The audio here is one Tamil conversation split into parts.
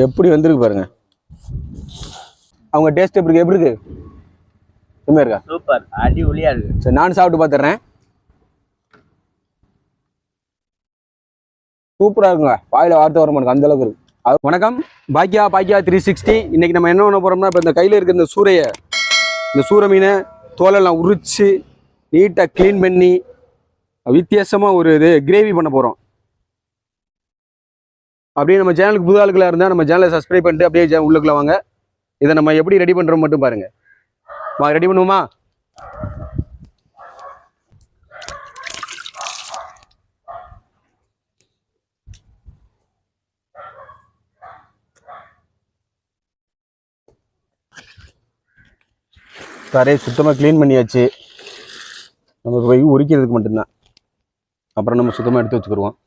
எப்படி வந்திருக்கு பாருங்க. அவங்க டேஸ்ட் எப்படி இருக்கு? சும்மா இருக்கா? சூப்பர், அடிபொலியா இருக்கு. சரி, நான் சாப்பிட்டு பார்த்துறேன். சூப்பரா இருக்குங்க. வாயில வார்த்தை வர மாட்டேங்க, அந்த அளவுக்கு இருக்கு. வணக்கம், பாக்கியா 360. இன்னைக்கு நம்ம என்ன பண்ண போறோம்னா, இப்போ இந்த கையில இருக்க இந்த சூரை மீனை தோலெல்லாம் உரிச்சு நீட்டாக க்ளீன் பண்ணி வித்தியாசமா ஒரு இது கிரேவி பண்ண போறோம். அப்படியே நம்ம சேனலுக்கு புது ஆளுக்களாக இருந்தால் நம்ம சேனலை சப்ஸ்கிரைப் பண்ணிட்டு அப்படியே உள்ளுக்குள்ள வாங்க. இதை நம்ம எப்படி ரெடி பண்ணுறோம் மட்டும் பாருங்க. ரெடி பண்ணுவோமா? தரையை சுத்தமாக க்ளீன் பண்ணியாச்சு. நம்ம போய் உரிக்கிறதுக்கு மட்டும்தான். அப்புறம் நம்ம சுத்தமாக எடுத்து வச்சுக்கிடுவோம்.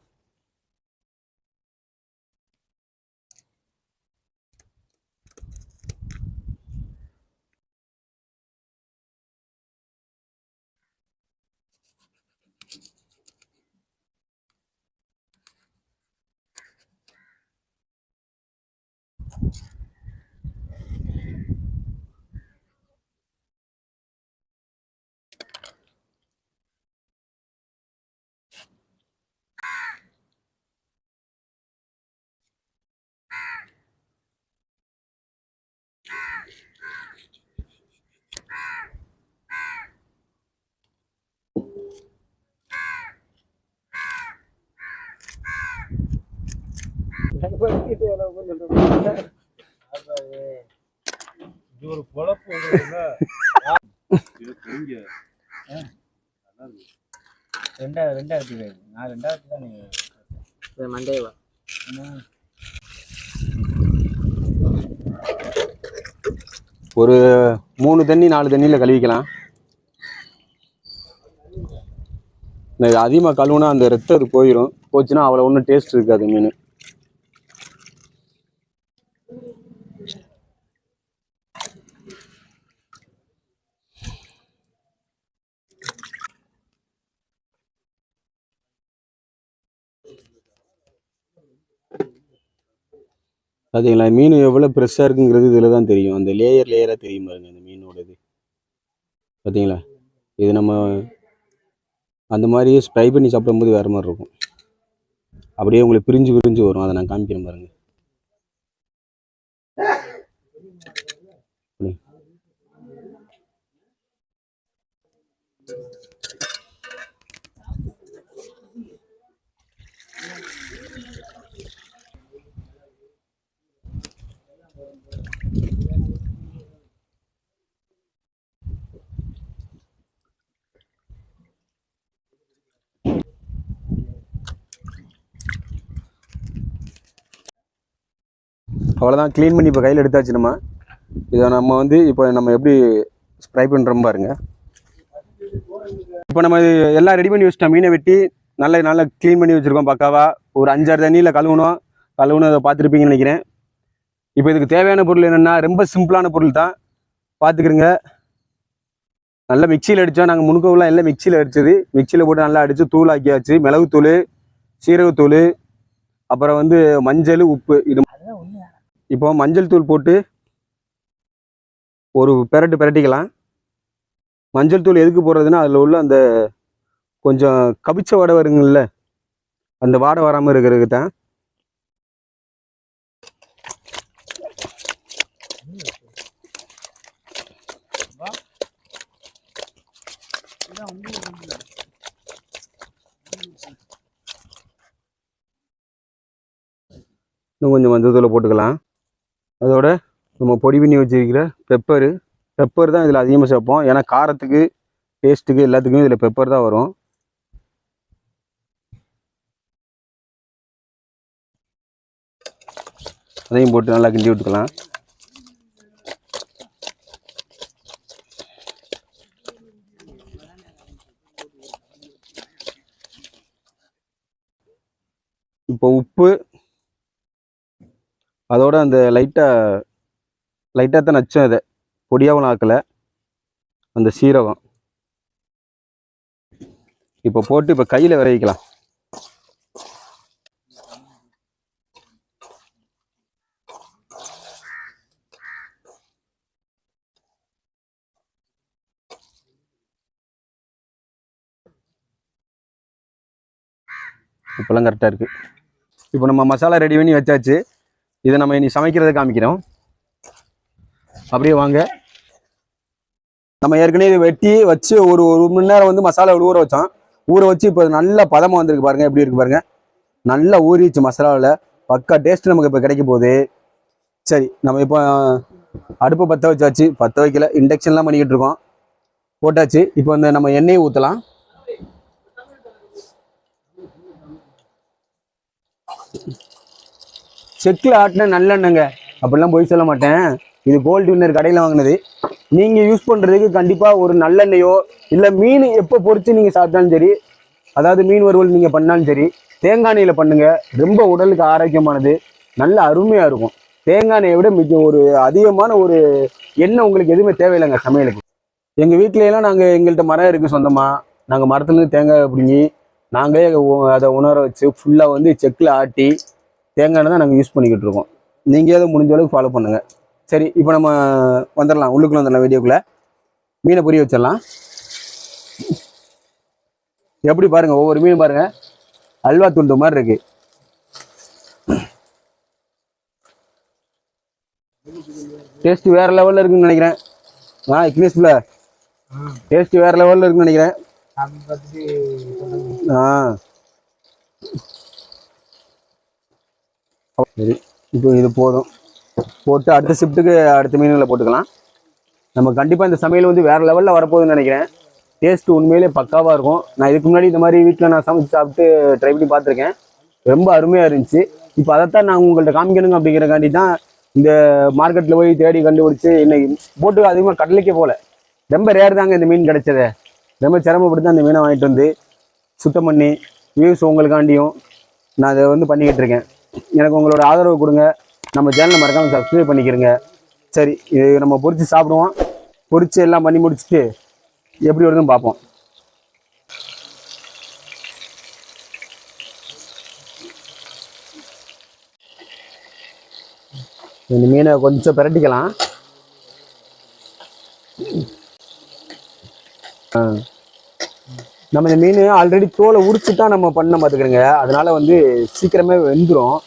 ஒரு பொழப்பு ரெண்டாயிரத்தி நான் 2000 தான் நீங்க மண்டேவா. ஒரு 3 தண்ணி 4 தண்ணியில் கழுவிக்கலாம். அதிகமாக கழுவுனா அந்த ரத்தம் அது போச்சுன்னா அவ்வளோ ஒன்றும் டேஸ்ட் இருக்காது மீன். பார்த்தீங்களா, மீன் எவ்வளோ ஃப்ரெஷ்ஷாக இருக்குங்கிறது இதில் தான் தெரியும். அந்த லேயராக தெரியும் பாருங்க அந்த மீனோட இது. பார்த்தீங்களா, இது நம்ம அந்த மாதிரி ஸ்ப்ரை பண்ணி சாப்பிடும்போது வேறு மாதிரி இருக்கும். அப்படியே உங்களுக்கு பிரிஞ்சு வரும். அதை நான் காமிக்கிறேன் பாருங்க. அவ்வளோதான், க்ளீன் பண்ணி இப்போ கையில் எடுத்தாச்சு. இதை நம்ம இப்போ நம்ம எப்படி ஸ்ப்ரை பண்ணுறோம் பாருங்க. இப்போ நம்ம எல்லாம் ரெடி பண்ணி வச்சிட்டோம். மீனை வெட்டி நல்லா க்ளீன் பண்ணி வச்சுருக்கோம் பக்காவா. ஒரு 5-6 தண்ணியில் கழுவுனதை பார்த்துருப்பீங்கன்னு நினைக்கிறேன். இப்போ இதுக்கு தேவையான பொருள் என்னென்னா, ரொம்ப சிம்பிளான பொருள் தான், பார்த்துக்கிறங்க. நல்லா மிக்சியில் அடித்தோம். நாங்கள் முணுக்கெல்லாம் எல்லாம் மிக்சியில் அடித்தது. மிக்சியில் போட்டு நல்லா அடித்து தூள் ஆக்கியாச்சு. மிளகுத்தூள், சீரகத்தூள், அப்புறம் மஞ்சள், உப்பு. இது இப்போ மஞ்சள் தூள் போட்டு ஒரு பிரட்டிக்கலாம். மஞ்சள் தூள் எதுக்கு போடுறதுன்னா, அதில் உள்ள அந்த கொஞ்சம் கவிச்ச வாடை வருங்கள்ல, அந்த வாடை வராமல் இருக்கிறதுக்கு தான். இன்னும் கொஞ்சம் மஞ்சள் தூளை போட்டுக்கலாம். அதோட நம்ம பொடி பண்ணி வச்சிருக்கிற பெப்பர் தான் இதில் அதிகமாக சேர்ப்போம். ஏன்னா காரத்துக்கு, டேஸ்ட்டுக்கு, எல்லாத்துக்குமே இதில் பெப்பர் தான் வரும். அதையும் போட்டு நல்லா கிண்டி விட்டுக்கலாம். இப்போ உப்பு, அதோட அந்த லைட்டாக தான் நச்சம். இதை பொடியாகவும் ஆக்கலை. அந்த சீரகம் இப்போ போட்டு இப்போ கையில் விரைவிக்கலாம். இப்போல்லாம் கரெக்டாக இருக்குது. இப்போ நம்ம மசாலா ரெடி பண்ணி வச்சாச்சு. இதை நம்ம இனி சமைக்கிறத காமிக்கிறோம். அப்படியே வாங்க. நம்ம ஏற்கனவே இதை வெட்டி வச்சு ஒரு 1 மணி நேரம் வந்து மசாலா ஊற வச்சோம். ஊற வச்சு இப்போ நல்ல பதமாக வந்திருக்கு பாருங்க. எப்படி இருக்கு பாருங்க. நல்லா ஊறிச்சு மசாலாவில். பக்கா டேஸ்ட் நமக்கு இப்போ கிடைக்க போகுது. சரி, நம்ம இப்போ அடுப்பை பற்ற வச்சாச்சு. பற்ற வைக்கல, இண்டக்ஷன்லாம் பண்ணிக்கிட்டு இருக்கோம். போட்டாச்சு. இப்போ வந்து நம்ம எண்ணெயை ஊற்றலாம். செக்கில் ஆட்டின நல்லெண்ணெங்க, அப்படிலாம் போய் சொல்ல மாட்டேன். இது கோல்டு வின்னர் கடையில் வாங்கினது. நீங்கள் யூஸ் பண்ணுறதுக்கு கண்டிப்பாக ஒரு நல்லெண்ணெயோ இல்லை மீன் எப்போ பொரித்து நீங்கள் சாப்பிட்டாலும் சரி, அதாவது மீன் வறுவல் நீங்கள் பண்ணாலும் சரி, தேங்காய் எண்ணெயில் பண்ணுங்கள். ரொம்ப உடலுக்கு ஆரோக்கியமானது, நல்ல அருமையாக இருக்கும். தேங்காய் எண்ணெயை விட மிக ஒரு அதிகமான ஒரு எண்ணெய் உங்களுக்கு எதுவுமே தேவையில்லைங்க சமையலுக்கு. எங்கள் வீட்டிலலாம் நாங்கள் எங்கள்கிட்ட மரம் இருக்குது சொந்தமாக. நாங்கள் மரத்துலேருந்து தேங்காய் பிடுங்கி நாங்களே அதை உணர வச்சு ஃபுல்லாக வந்து செக்கில் ஆட்டி தேங்காய் எண்ணெய் தான் நாங்கள் யூஸ் பண்ணிக்கிட்டு இருக்கோம். நீங்கள் அதை முடிஞ்ச அளவுக்கு ஃபாலோ பண்ணுங்கள். சரி, இப்போ நம்ம வந்துடலாம், உள்ளுக்குள்ளே வந்துடலாம். வீடியோக்குள்ளே மீனை பொரிய வச்சிடலாம். எப்படி பாருங்கள், ஒவ்வொரு மீன் பாருங்கள், அல்வா துண்டு மாதிரி இருக்கு. டேஸ்ட் வேறு லெவலில் இருக்குன்னு நினைக்கிறேன். இக்னேஸ்ல டேஸ்ட் வேறு லெவலில் இருக்குன்னு நினைக்கிறேன். சரி, இப்போ இது போதும். போட்டு அடுத்த ஷிஃப்ட்டுக்கு அடுத்த மீன்களை போட்டுக்கலாம். நம்ம கண்டிப்பாக இந்த சமையல் வந்து வேறு லெவலில் வரப்போகுதுன்னு நினைக்கிறேன். டேஸ்ட்டு உண்மையிலே பக்காவாக இருக்கும். நான் இதுக்கு முன்னாடி இந்த மாதிரி வீட்டில் நான் சமைச்சு சாப்பிட்டு ட்ரை பண்ணி பார்த்துருக்கேன். ரொம்ப அருமையாக இருந்துச்சு. இப்போ அதைத்தான் நான் உங்கள்கிட்ட காமிக்கணுங்க அப்படிங்கிறக்காண்டி தான் இந்த மார்க்கெட்டில் போய் தேடி கண்டுபிடிச்சி இன்னைக்கு போட்டு அதிகமாக கடலுக்கே போகல. ரொம்ப ரேர் தாங்க இந்த மீன் கிடைச்சதை. ரொம்ப சிரமப்பட்டு தான் இந்த மீனை வாங்கிட்டு வந்து சுத்தம் பண்ணி வியூஸ் உங்களுக்காண்டியும் நான் அதை வந்து பண்ணிக்கிட்டு இருக்கேன். எனக்கு உங்களோட ஆதரவு கொடுங்க. நம்ம சேனலை மறக்காமல் சப்ஸ்கிரைப் பண்ணிக்கிறேங்க. சரி, இது நம்ம பொரித்து சாப்பிடுவோம். பொரித்து எல்லாம் பண்ணி முடிச்சுட்டு எப்படி வருதுன்னு பார்ப்போம். இந்த மீனை கொஞ்சம் பிரட்டிக்கலாம். நம்ம இந்த மீன் ஆல்ரெடி தோலை உரிச்சு தான் நம்ம பண்ண பார்த்துக்கிறோங்க. அதனால வந்து சீக்கிரமே வெந்துடும்.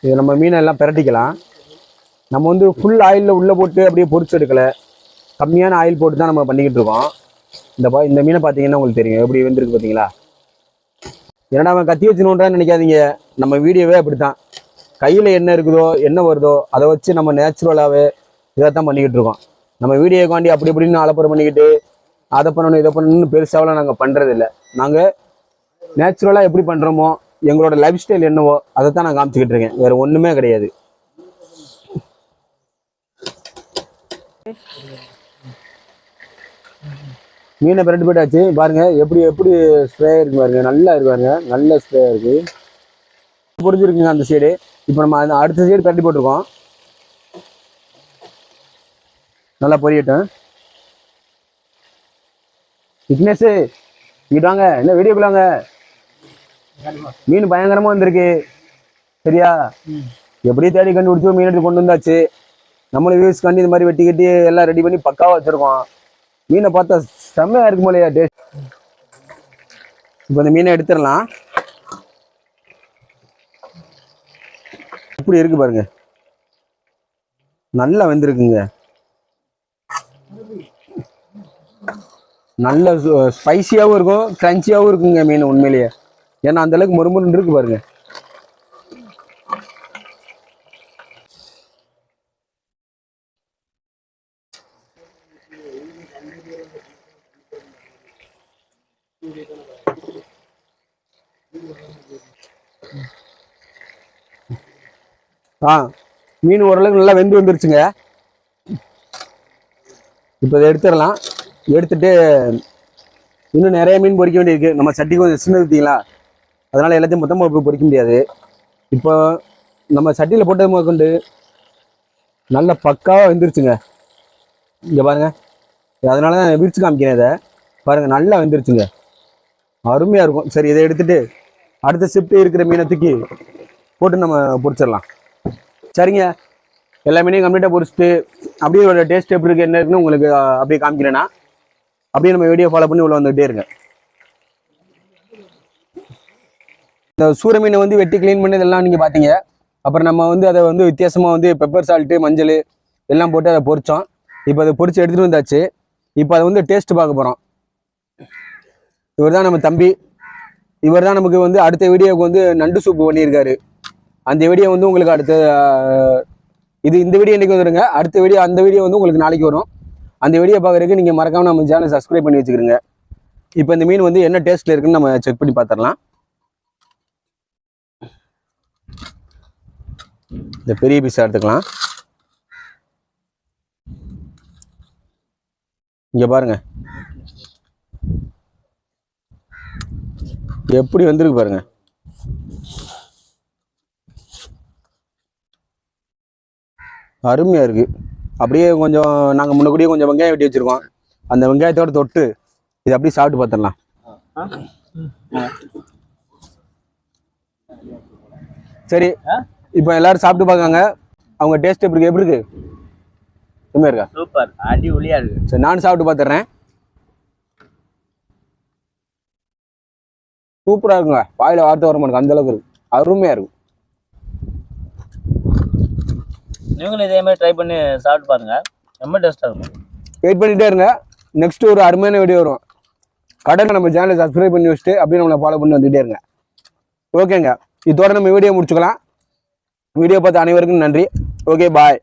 இது நம்ம மீனை எல்லாம் பிரட்டிக்கலாம். நம்ம வந்து ஃபுல் ஆயிலில் உள்ளே போட்டு அப்படியே பொரிச்சு எடுக்கலை. கம்மியான ஆயில் போட்டு தான் நம்ம பண்ணிக்கிட்டு இருக்கோம். இந்த மீனை பார்த்தீங்கன்னா உங்களுக்கு தெரியும் எப்படி வெந்திருக்கு பார்த்தீங்களா. ஏன்னா அவன் கத்தி வச்சுணுன்றான்னு நினைக்காதீங்க. நம்ம வீடியோவே அப்படி தான். கையில் என்ன இருக்குதோ என்ன வருதோ அதை வச்சு நம்ம நேச்சுரலாகவே இதை தான் பண்ணிக்கிட்டு இருக்கோம். நம்ம வீடியோக்காண்டி அப்படி இப்படின்னு அலப்பறம் பண்ணிக்கிட்டு அதை பண்ணணும் இதை பண்ணணும்னு பெருசாவெல்லாம் நாங்கள் பண்ணுறதில்ல. நாங்கள் நேச்சுரலாக எப்படி பண்ணுறோமோ எங்களோட லைஃப் ஸ்டைல் என்னவோ அதை தான் நான் காமிச்சிக்கிட்டு இருக்கேன். வேறு ஒன்றுமே கிடையாது. மீனை பிரட்டு போயிட்டாச்சு. பாருங்கள் எப்படி எப்படி ஸ்ப்ரே இருக்கு பாருங்க. நல்லா இருக்கு பாருங்க. நல்ல ஸ்ப்ரே இருக்குது. புரிஞ்சுருக்குங்க அந்த சைடு. இப்போ நம்ம அடுத்த சைடு பிரட்டி போட்டிருக்கோம். நல்லா பொரியட்டும். விக்னேஷ் இங்கிட்டு வாங்க, என்ன வீடியோக்குள்ளாங்க. மீன் பயங்கரமாக வந்திருக்கு. சரியா, எப்படியும் தேடி கண்டுபிடிச்சி மீன் எடுத்து கொண்டு வந்தாச்சு. நம்மளும் வியூஸ் கண்டி இந்த மாதிரி வெட்டி கட்டி எல்லாம் ரெடி பண்ணி பக்காவாக வச்சுருக்கோம். மீனை பார்த்தா செம்மையாக இருக்கும் போலையா டேஸ்ட். இப்போ இந்த மீனை எடுத்துடலாம். இப்படி இருக்கு பாருங்க. நல்லா வெந்திருக்குங்க. நல்ல ஸ்பைசியாகவும் இருக்கும், கிரன்ச்சியாகவும் இருக்குங்க மீன் உண்மையிலேயே. ஏன்னா அந்த அளவுக்கு மொறுமொறுன்னு இருக்கு பாருங்க. மீன் ஓரளவுக்கு நல்லா வெந்து வந்துருச்சுங்க. இப்போ இதை எடுத்துடலாம். எடுத்துட்டு இன்னும் நிறைய மீன் பொரிக்க வேண்டியிருக்கு. நம்ம சட்டி கொஞ்சம் சின்னது ஊற்றிங்களா, அதனால் எல்லாத்தையும் மொத்தமாக பொரிக்க முடியாது. இப்போ நம்ம சட்டியில் போட்டது முதற்கொண்டு நல்ல பக்காவாக வெந்துருச்சுங்க. இங்கே பாருங்கள், அதனால தான் விரிச்சு காமிக்கிறேன். இதை பாருங்கள், நல்லா வெந்துருச்சுங்க, அருமையாக இருக்கும். சரி, இதை எடுத்துகிட்டு அடுத்த ஷிஃப்ட் இருக்கிற மீனை தூக்கி போட்டு நம்ம பொரிச்சிடலாம். சரிங்க, எல்லா மீனையும் கம்ப்ளீட்டாக பொரிச்சிட்டு அப்படியே ஒரு டேஸ்ட் எப்படி இருக்குது என்ன இருக்குன்னு உங்களுக்கு அப்படியே காமிக்கிறேன்னா அப்படியே நம்ம வீடியோ ஃபாலோ பண்ணி உள்ள வந்துகிட்டே இருங்க. இந்த சூர மீனை வந்து வெட்டி க்ளீன் பண்ணதெல்லாம் நீங்கள் பார்த்தீங்க. அப்புறம் நம்ம வந்து அதை வந்து வித்தியாசமாக வந்து பெப்பர் சால்ட்டு மஞ்சள் எல்லாம் போட்டு அதை பொரிச்சோம். இப்போ அதை பொரிச்சு எடுத்துகிட்டு வந்தாச்சு. இப்போ அதை வந்து டேஸ்ட் பார்க்க போகிறோம். இவர் தான் நம்ம தம்பி. இவர் தான் நமக்கு வந்து அடுத்த வீடியோவுக்கு வந்து நண்டு சூப்பு பண்ணியிருக்காரு. அந்த வீடியோ வந்து உங்களுக்கு அடுத்த இந்த வீடியோ இன்றைக்கி வந்துடுங்க. அடுத்த வீடியோ அந்த வீடியோ வந்து உங்களுக்கு நாளைக்கு வரும். அந்த வீடியோ பார்க்குறதுக்கு நீங்கள் மறக்காமல் நம்ம சேனலை சப்ஸ்கிரைப் பண்ணி வச்சுக்கிறீங்க. இப்போ இந்த மீன் வந்து என்ன டேஸ்ட்டில் இருக்குன்னு நம்ம செக் பண்ணி பார்த்துடலாம். இந்த பெரிய பீஸாக எடுத்துக்கலாம். இங்கே பாருங்க எப்படி வந்திருக்கு பாருங்க. அருமையாக இருக்குது. அப்படியே கொஞ்சம் நாங்கள் முன்னக்கூடியே கொஞ்சம் வெங்காயம் வெட்டி வச்சுருக்கோம். அந்த வெங்காயத்தோட தொட்டு இதை அப்படியே சாப்பிட்டு பார்த்துடலாம். சரி, இப்போ எல்லாரும் சாப்பிட்டு பார்க்காங்க. அவங்க டேஸ்ட் எப்படி இருக்கு? செம்மையா இருக்கா? சூப்பர், அடிபொலியா இருக்கு. சரி, நானும் சாப்பிட்டு பார்த்துட்றேன். சூப்பராக இருக்குங்க. வாயில வார்த்தை வர மாட்டேங்க, அந்த அளவுக்கு இருக்கு. அருமையாக இருக்கும். நீங்களும் இதே மாதிரி ட்ரை பண்ணி சாப்பிட்டு பாருங்க, ரொம்ப டேஸ்ட்டாக இருக்கும். வெயிட் பண்ணிகிட்டே இருங்க. நெக்ஸ்ட் ஒரு அருமையான வீடியோ வரும். கடனை நம்ம சேனலை சப்ஸ்கிரைப் பண்ணி வச்சுட்டு அப்படியே நம்மளை ஃபாலோ பண்ணி வந்துகிட்டே இருங்க. ஓகேங்க, இதோட நம்ம வீடியோ முடிச்சுக்கலாம். வீடியோ பார்த்த அனைவருக்கும் நன்றி. ஓகே, பாய்.